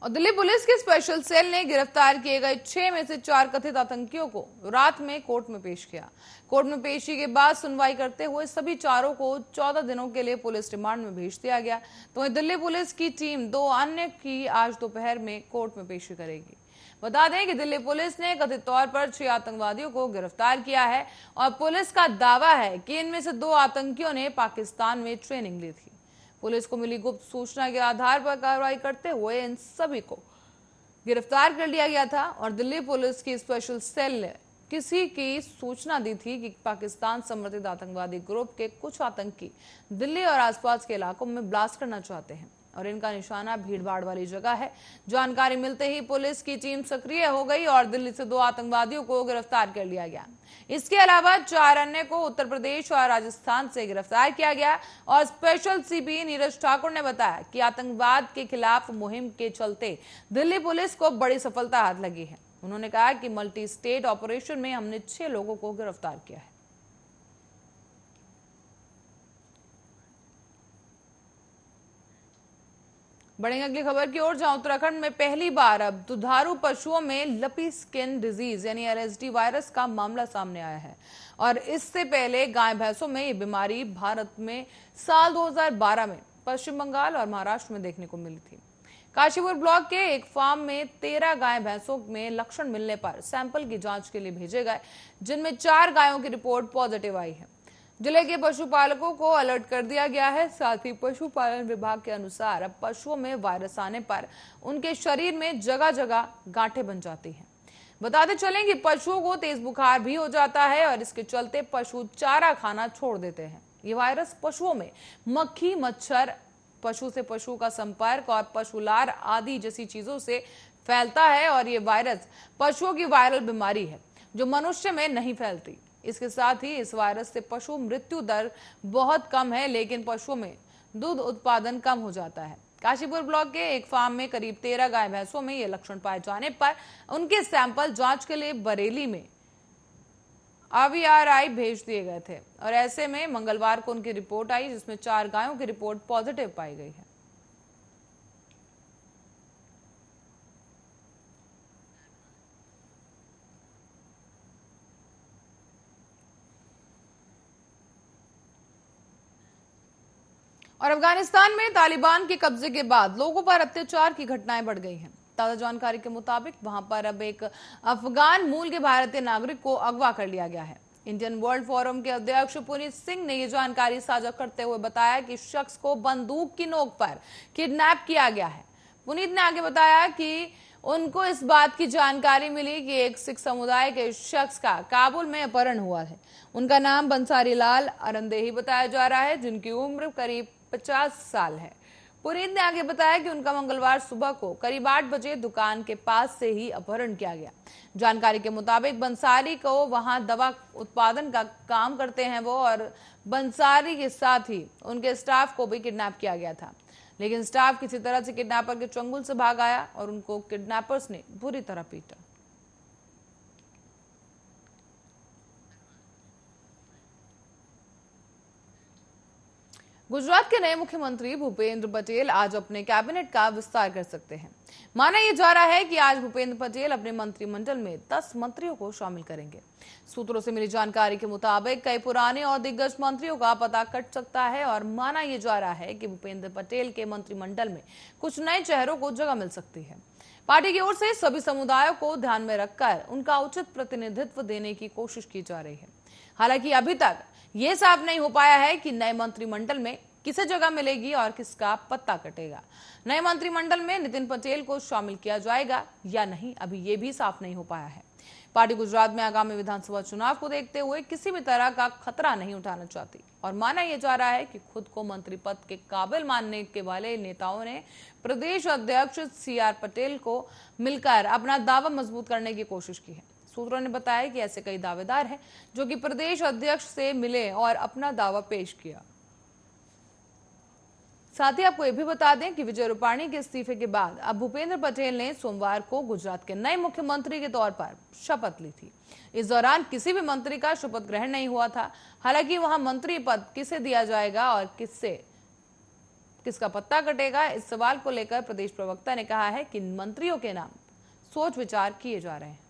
और दिल्ली पुलिस के special cell ने गिरफ्तार किए गए 6 में से 4 कथित आतंकियों को रात में कोर्ट में पेश किया। कोर्ट में पेशी के बाद सुनवाई करते हुए सभी चारों को 14 दिनों के लिए पुलिस रिमांड में भेज दिया गया। तो वहीं दिल्ली पुलिस की टीम 2 अन्य की आज दोपहर में कोर्ट में पेशी करेगी। बता दें कि दिल्ली पुलिस ने कथित तौर पर 6 आतंकवादियों को गिरफ्तार किया है और पुलिस का दावा है कि इनमें से 2 आतंकियों ने पाकिस्तान में ट्रेनिंग ली थी। पुलिस को मिली गुप्त सूचना के आधार पर कार्रवाई करते हुए इन सभी को गिरफ्तार कर लिया गया था। और दिल्ली पुलिस की स्पेशल सेल ने किसी की सूचना दी थी कि पाकिस्तान समर्थित आतंकवादी ग्रुप के कुछ आतंकी दिल्ली और आसपास के इलाकों में ब्लास्ट करना चाहते हैं और इनका निशाना भीड़भाड़ वाली जगह है। जानकारी मिलते ही पुलिस की टीम सक्रिय हो गई और दिल्ली से 2 आतंकवादियों को गिरफ्तार कर लिया गया। इसके अलावा 4 अन्य को उत्तर प्रदेश और राजस्थान से गिरफ्तार किया गया। और स्पेशल सीपी नीरज ठाकुर ने बताया कि आतंकवाद के खिलाफ मुहिम के चलते दिल्ली पुलिस को बड़ी सफलता हाथ लगी है। उन्होंने कहा कि मल्टी स्टेट ऑपरेशन में हमने 6 लोगों को गिरफ्तार किया है। बढ़ेंगे अगली खबर की ओर, जहां उत्तराखंड में पहली बार अब दुधारू पशुओं में लपी स्किन डिजीज यानी LSD वायरस का मामला सामने आया है। और इससे पहले गाय भैंसों में ये बीमारी भारत में साल 2012 में पश्चिम बंगाल और महाराष्ट्र में देखने को मिली थी। काशीपुर ब्लॉक के एक फार्म में 13 गाय भैंसों में लक्षण मिलने पर सैंपल की जांच के लिए भेजे गए, जिनमें 4 गायों की रिपोर्ट पॉजिटिव आई है। जिले के पशुपालकों को अलर्ट कर दिया गया है। साथ ही पशुपालन विभाग के अनुसार अब पशुओं में वायरस आने पर उनके शरीर में जगह जगह गांठें बन जाती हैं। बताते चलें कि पशुओं को तेज बुखार भी हो जाता है और इसके चलते पशु चारा खाना छोड़ देते हैं। ये वायरस पशुओं में मक्खी, मच्छर, पशु से पशु का संपर्क और पशुलार आदि जैसी चीजों से फैलता है। और ये वायरस पशुओं की वायरल बीमारी है जो मनुष्य में नहीं फैलती। इसके साथ ही इस वायरस से पशु मृत्यु दर बहुत कम है, लेकिन पशुओं में दूध उत्पादन कम हो जाता है। काशीपुर ब्लॉक के एक फार्म में करीब 13 गाय भैंसों में ये लक्षण पाए जाने पर उनके सैंपल जांच के लिए बरेली में RVRI भेज दिए गए थे। और ऐसे में मंगलवार को उनकी रिपोर्ट आई, जिसमें 4 गायों की रिपोर्ट पॉजिटिव पाई गई है। और अफगानिस्तान में तालिबान के कब्जे के बाद लोगों पर अत्याचार की घटनाएं बढ़ गई हैं। ताजा जानकारी के मुताबिक वहां पर अब एक अफगान मूल के भारतीय नागरिक को अगवा कर लिया गया है। इंडियन वर्ल्ड फोरम के अध्यक्ष पुनीत सिंह ने यह जानकारी साझा करते हुए बताया कि शख्स को बंदूक की नोक पर किडनैप किया गया है। पुनीत ने आगे बताया कि उनको इस बात की जानकारी मिली कि एक सिख समुदाय के शख्स का काबुल में अपहरण हुआ है। उनका नाम बंसारी लाल अरंदेही बताया जा रहा है, जिनकी उम्र करीब 50 साल है। पुनीत ने आगे बताया कि उनका मंगलवार सुबह को करीब 8 बजे दुकान के पास से ही अपहरण किया गया। जानकारी के मुताबिक बंसारी को वहां दवा उत्पादन का काम करते हैं वो, और बंसारी के साथ ही उनके स्टाफ को भी किडनैप किया गया था। लेकिन स्टाफ किसी तरह से किडनैपर के चंगुल से भाग आया और उनको किडनैपर्स ने बुरी तरह पीटा। गुजरात के नए मुख्यमंत्री भूपेंद्र पटेल आज अपने कैबिनेट का विस्तार कर सकते हैं। माना यह जा रहा है कि आज भूपेंद्र पटेल अपने मंत्रिमंडल में 10 मंत्रियों को शामिल करेंगे। सूत्रों से मिली जानकारी के मुताबिक कई पुराने और दिग्गज मंत्रियों का पता कट सकता है और माना यह जा रहा है कि भूपेंद्र पटेल के मंत्रिमंडल में कुछ नए चेहरों को जगह मिल सकती है। पार्टी की ओर से सभी समुदायों को ध्यान में रखकर उनका उचित प्रतिनिधित्व देने की कोशिश की जा रही है। हालांकि अभी तक ये साफ नहीं हो पाया है कि नए मंत्रिमंडल में किसे जगह मिलेगी और किसका पत्ता कटेगा। नए मंत्रिमंडल में नितिन पटेल को शामिल किया जाएगा या नहीं, अभी ये भी साफ नहीं हो पाया है। पार्टी गुजरात में आगामी विधानसभा चुनाव को देखते हुए किसी भी तरह का खतरा नहीं उठाना चाहती और माना यह जा रहा है कि खुद को मंत्री पद के काबिल मानने के वाले नेताओं ने प्रदेश अध्यक्ष CR पटेल को मिलकर अपना दावा मजबूत करने की कोशिश की है। सूत्रों ने बताया कि ऐसे कई दावेदार हैं जो कि प्रदेश अध्यक्ष से मिले और अपना दावा पेश किया। साथ ही आपको यह भी बता दें कि विजय रूपाणी के इस्तीफे के बाद अब भूपेंद्र पटेल ने सोमवार को गुजरात के नए मुख्यमंत्री के तौर पर शपथ ली थी। इस दौरान किसी भी मंत्री का शपथ ग्रहण नहीं हुआ था। हालांकि वहां मंत्री पद किसे दिया जाएगा और किस किसका पत्ता कटेगा, इस सवाल को लेकर प्रदेश प्रवक्ता ने कहा है कि मंत्रियों के नाम सोच विचार किए जा रहे हैं।